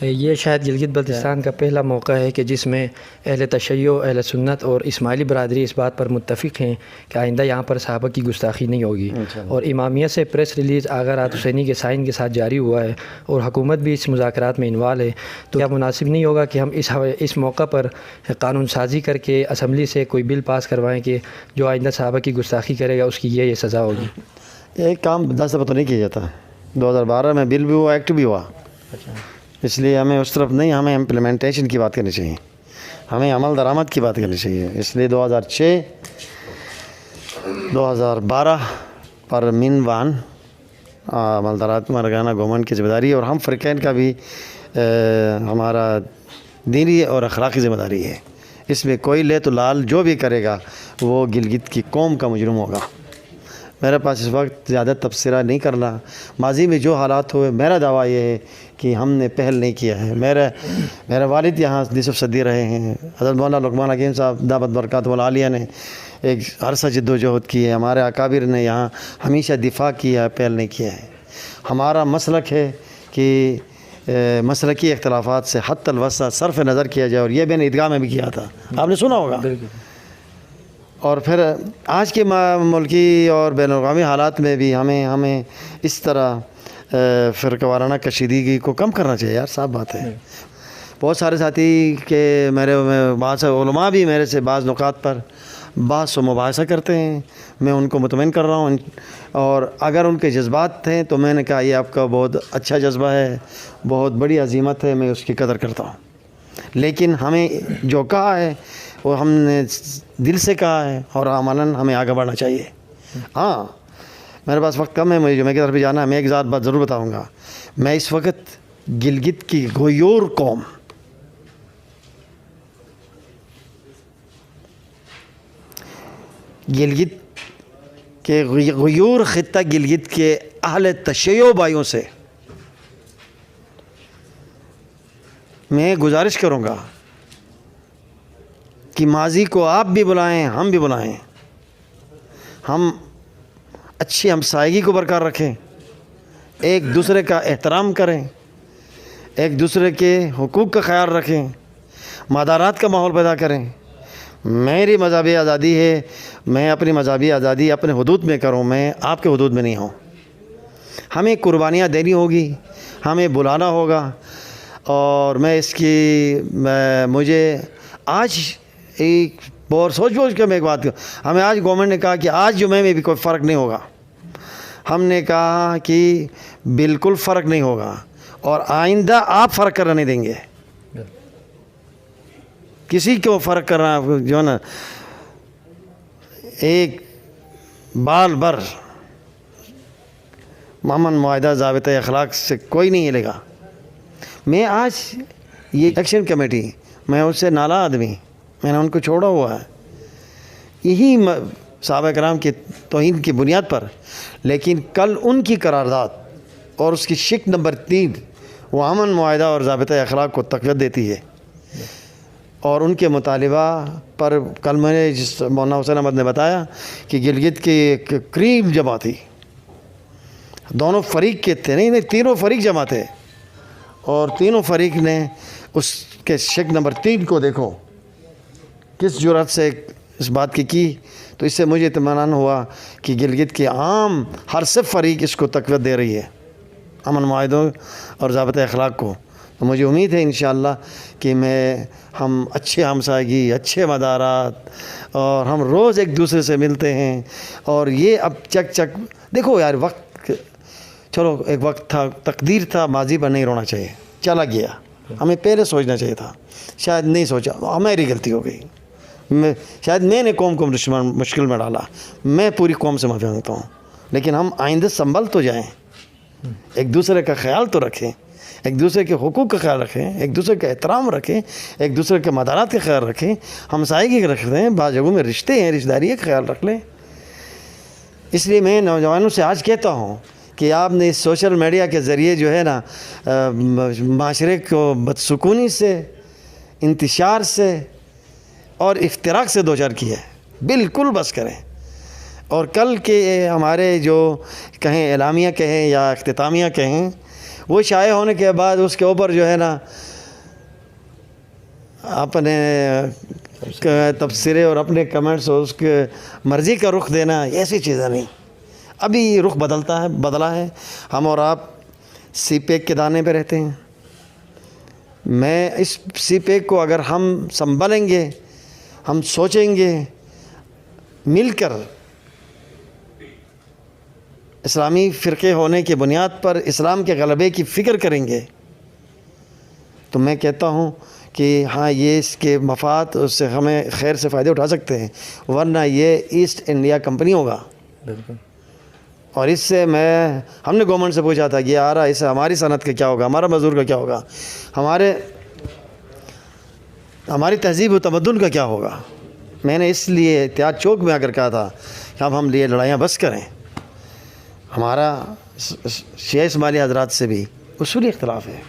یہ شاید گلگت بلتستان کا پہلا موقع ہے کہ جس میں اہل تشیع، اہل سنت اور اسماعیلی برادری اس بات پر متفق ہیں کہ آئندہ یہاں پر صحابہ کی گستاخی نہیں ہوگی، اور امامیہ سے پریس ریلیز آغا رات حسینی کے سائن کے ساتھ جاری ہوا ہے اور حکومت بھی اس مذاکرات میں انوالو ہے۔ تو کیا مناسب نہیں ہوگا کہ ہم اس موقع پر قانون سازی کر کے اسمبلی سے کوئی بل پاس کروائیں کہ جو آئندہ صحابہ کی گستاخی کرے گا اس کی یہ سزا ہوگی؟ ایک کام 10 دفعہ تو نہیں کیا جاتا، 2012 میں بل بھی ہوا، ایکٹ بھی ہوا، اس لیے ہمیں اس طرف نہیں، ہمیں امپلیمنٹیشن کی بات کرنی چاہیے، ہمیں عمل درآمد کی بات کرنی چاہیے۔ اس لیے 2006 2012 پر من وان عمل درآمد مرگانہ گورنمنٹ کی ذمہ داری ہے، اور ہم فرقین کا بھی ہمارا دینی اور اخلاقی ذمہ داری ہے۔ اس میں کوئی لے تو لال جو بھی کرے گا وہ گلگت کی قوم کا مجرم ہوگا۔ میرے پاس اس وقت زیادہ تبصرہ نہیں کرنا، ماضی میں جو حالات ہوئے، میرا دعویٰ یہ ہے کہ ہم نے پہل نہیں کیا ہے۔ میرے والد یہاں نصف صدی رہے ہیں، حضرت مولانا لقمان حکیم صاحب دامت برکاتہ العالیہ نے ایک عرصہ جد و جہد کی ہے، ہمارے اکابر نے یہاں ہمیشہ دفاع کیا ہے، پہل نہیں کیا ہے۔ ہمارا مسلک ہے کہ مسلکی اختلافات سے حتی الوسع صرف نظر کیا جائے، اور یہ میں نے عیدگاہ میں بھی کیا تھا، آپ نے سنا ہوگا۔ اور پھر آج کے ملکی اور بین الاقوامی حالات میں بھی ہمیں اس طرح فرقہ وارانہ کشیدگی کو کم کرنا چاہیے، یار صاحب بات ہے۔ بہت سارے ساتھی کے بعض علماء بھی میرے سے بعض نکات پر بحث و مباحثہ کرتے ہیں، میں ان کو مطمئن کر رہا ہوں، اور اگر ان کے جذبات ہیں تو میں نے کہا یہ آپ کا بہت اچھا جذبہ ہے، بہت بڑی عظیمت ہے، میں اس کی قدر کرتا ہوں، لیکن ہمیں جو کہا ہے وہ ہم نے دل سے کہا ہے، اور عملاً ہمیں آگے بڑھنا چاہیے۔ ہاں میرے پاس وقت کم ہے، مجھے جمعے کی طرف بھی جانا ہے، میں ایک بات ضرور بتاؤں گا۔ میں اس وقت گلگت کی غیور قوم، گلگت کے غیور خطہ گلگت کے اہل تشیع بھائیوں سے میں گزارش کروں گا کہ ماضی کو آپ بھی بلائیں، ہم بھی بلائیں، ہم اچھی ہمسائیگی کو برقرار رکھیں، ایک دوسرے کا احترام کریں، ایک دوسرے کے حقوق کا خیال رکھیں، مدارات کا ماحول پیدا کریں۔ میری مذہبی آزادی ہے، میں اپنی مذہبی آزادی اپنے حدود میں کروں، میں آپ کے حدود میں نہیں ہوں۔ ہمیں قربانیاں دینی ہوگی، ہمیں بلانا ہوگا، اور میں اس کی مجھے آج ایک بہت سوچ کے میں ایک بات کروں، ہمیں آج گورنمنٹ نے کہا کہ آج جمعے میں بھی کوئی فرق نہیں ہوگا، ہم نے کہا کہ بالکل فرق نہیں ہوگا، اور آئندہ آپ فرق کرنا نہیں دیں گے، کسی کو فرق کرنا جو ہے نا ایک بال بر امن معاہدہ ضابطۂ اخلاق سے کوئی نہیں ہلے گا۔ میں آج یہ ایکشن کمیٹی، میں اس سے نالا آدمی، میں نے ان کو چھوڑا ہوا ہے یہی صحابہ کرام کی توہین کی بنیاد پر، لیکن کل ان کی قرارداد اور اس کی شق نمبر 3 وہ امن معاہدہ اور ضابطۂ اخلاق کو تقویت دیتی ہے، اور ان کے مطالبہ پر کل میں نے جس مولانا حسین احمد نے بتایا کہ گلگت کی ایک قریب جمع تھی، دونوں فریق کے تھے، نہیں تینوں فریق جمع تھے، اور تینوں فریق نے اس کے شق نمبر 3 کو دیکھو کس جرأت سے اس بات کی، تو اس سے مجھے اطمینان ہوا کہ گلگت کے عام ہر صف فریق اس کو تقویت دے رہی ہے، امن معاہدوں اور ضابطۂ اخلاق کو۔ تو مجھے امید ہے انشاءاللہ کہ ہم اچھے ہمسائیگی، اچھے مدارات، اور ہم روز ایک دوسرے سے ملتے ہیں، اور یہ اب چک دیکھو یار، وقت چلو ایک وقت تھا، تقدیر تھا، ماضی پر نہیں رونا چاہیے، چلا گیا، ہمیں پہلے سوچنا چاہیے تھا، شاید نہیں سوچا، ہماری غلطی ہو گئی، شاید میں نے قوم کو مشکل میں ڈالا، میں پوری قوم سے معافی مانگتا ہوں، لیکن ہم آئندہ سنبھل تو جائیں، ایک دوسرے کا خیال تو رکھیں، ایک دوسرے کے حقوق کا خیال رکھیں، ایک دوسرے کا احترام رکھیں، ایک دوسرے کے مدارات کا خیال رکھیں، ہمسائیگی رکھ دیں، بعض جگہوں میں رشتے ہیں، رشتہ داری کا خیال رکھ لیں۔ اس لیے میں نوجوانوں سے آج کہتا ہوں کہ آپ نے اس سوشل میڈیا کے ذریعے جو ہے نا معاشرے کو بدسکونی سے، انتشار سے اور افتراق سے دوچار کیا ہے، بالکل بس کریں، اور کل کے ہمارے جو کہیں اعلامیہ کہیں یا اختتامیہ کہیں، وہ شائع ہونے کے بعد اس کے اوپر جو ہے نا اپنے تبصرے اور اپنے کمنٹس اور اس کے مرضی کا رخ دینا، ایسی چیزیں نہیں. ابھی رخ بدلا ہے. ہم اور آپ سی پیک کے دانے پہ رہتے ہیں. میں اس سی پیک کو اگر ہم سنبھالیں گے، ہم سوچیں گے مل کر، اسلامی فرقے ہونے کی بنیاد پر اسلام کے غلبے کی فکر کریں گے، تو میں کہتا ہوں کہ ہاں یہ اس کے مفاد، اس سے ہمیں خیر سے فائدے اٹھا سکتے ہیں، ورنہ یہ ایسٹ انڈیا کمپنی ہوگا. بالکل. اور اس سے ہم نے گورنمنٹ سے پوچھا تھا کہ یہ آ رہا ہے، اس سے ہماری صنعت کا کیا ہوگا، ہمارا مزدور کا کیا ہوگا، ہماری تہذیب و تمدن کا کیا ہوگا. میں نے اس لیے احتیاط چوک میں آ کر کہا تھا کہ اب ہم یہ لڑائیاں بس کریں. ہمارا شیعہ اسماعیلی حضرات سے بھی اصولی اختلاف ہے،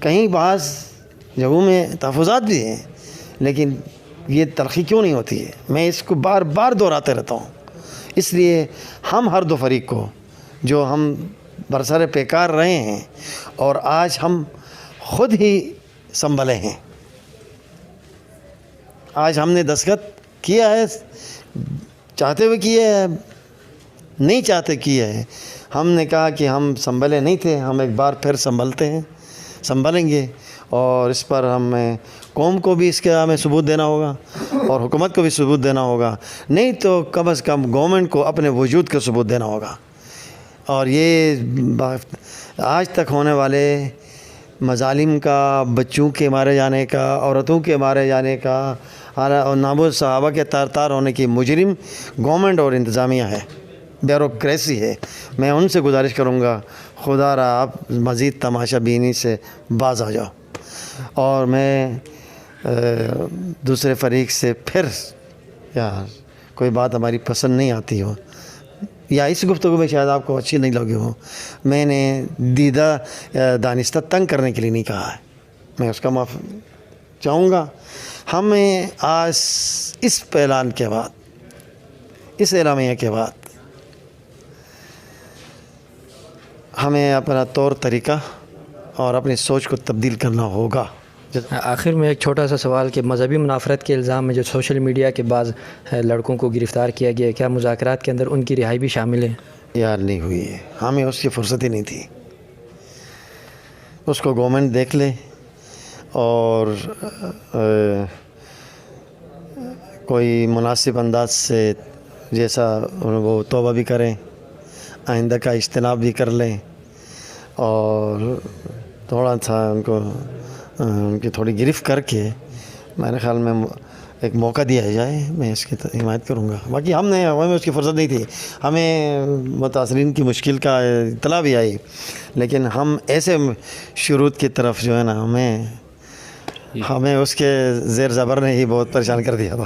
کہیں بعض جگہوں میں تحفظات بھی ہیں، لیکن یہ تلخی کیوں نہیں ہوتی ہے. میں اس کو بار بار دہراتے رہتا ہوں. اس لیے ہم ہر دو فریق کو، جو ہم برسر پیکار رہے ہیں اور آج ہم خود ہی سنبھلے ہیں، آج ہم نے دستخط کیا ہے، چاہتے ہوئے کیا ہے، نہیں چاہتے کیا ہے. ہم نے کہا کہ ہم سنبھلے نہیں تھے، ہم ایک بار پھر سنبھلیں گے، اور اس پر ہمیں قوم کو بھی اس کا ہمیں ثبوت دینا ہوگا اور حکومت کو بھی ثبوت دینا ہوگا. نہیں تو کم از کم گورنمنٹ کو اپنے وجود کا ثبوت دینا ہوگا. اور یہ آج تک ہونے والے مظالم کا، بچوں کے مارے جانے کا، عورتوں کے مارے جانے کا اور ناموس صحابہ کے تار ہونے کی مجرم گورنمنٹ اور انتظامیہ ہے، بیوروکریسی ہے. میں ان سے گزارش کروں گا، خدا را آپ مزید تماشا بینی سے باز آ جاؤ. اور میں دوسرے فریق سے پھر یا کوئی بات ہماری پسند نہیں آتی ہو، یا اس گفتگو میں شاید آپ کو اچھی نہیں لگی ہو، میں نے دیدہ دانستہ تنگ کرنے کے لیے نہیں کہا ہے. میں اس کا معاف چاہوں گا. ہمیں آج اس اعلان کے بعد، اس اعلامیہ کے بعد، ہمیں اپنا طور طریقہ اور اپنی سوچ کو تبدیل کرنا ہوگا. آخر میں ایک چھوٹا سا سوال کہ مذہبی منافرت کے الزام میں جو سوشل میڈیا کے بعض لڑکوں کو گرفتار کیا گیا، کیا مذاکرات کے اندر ان کی رہائی بھی شامل ہے؟ یار نہیں ہوئی ہے، ہمیں اس کی فرصت ہی نہیں تھی. اس کو گورنمنٹ دیکھ لے اور کوئی مناسب انداز سے جیسا وہ توبہ بھی کریں، آئندہ کا اجتناب بھی کر لیں، اور تھوڑا سا ان کی تھوڑی گرفت کر کے میرے خیال میں ایک موقع دیا جائے. میں اس کی حمایت کروں گا. باقی ہمیں اس کی فرصت نہیں تھی. ہمیں متاثرین کی مشکل کا اطلاع بھی آئی، لیکن ہم ایسے شروط کی طرف جو ہے نا، ہمیں اس کے زیر زبر نے ہی بہت پریشان کر دیا تھا.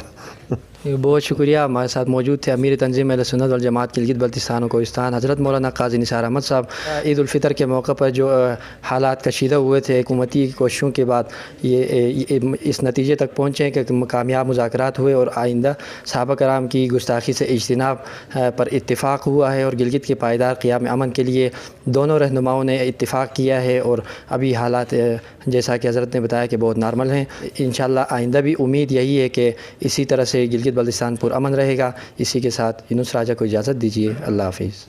بہت شکریہ. ہمارے ساتھ موجود تھے امیر تنظیم اہل سنت والجماعت گلگت بلتستان و کوہستان حضرت مولانا قاضی نثار احمد صاحب. عید الفطر کے موقع پر جو حالات کشیدہ ہوئے تھے، حکومتی کوششوں کے بعد یہ اس نتیجے تک پہنچے کہ کامیاب مذاکرات ہوئے اور آئندہ صحابہ کرام کی گستاخی سے اجتناب پر اتفاق ہوا ہے، اور گلگت کے پائیدار قیام امن کے لیے دونوں رہنماؤں نے اتفاق کیا ہے. اور ابھی حالات جیسا کہ حضرت نے بتایا کہ بہت نارمل ہیں. انشاءاللہ آئندہ بھی امید یہی ہے کہ اسی طرح سے گلگت بلتستان پر امن رہے گا. اسی کے ساتھ یونس راجہ کو اجازت دیجیے. اللہ حافظ.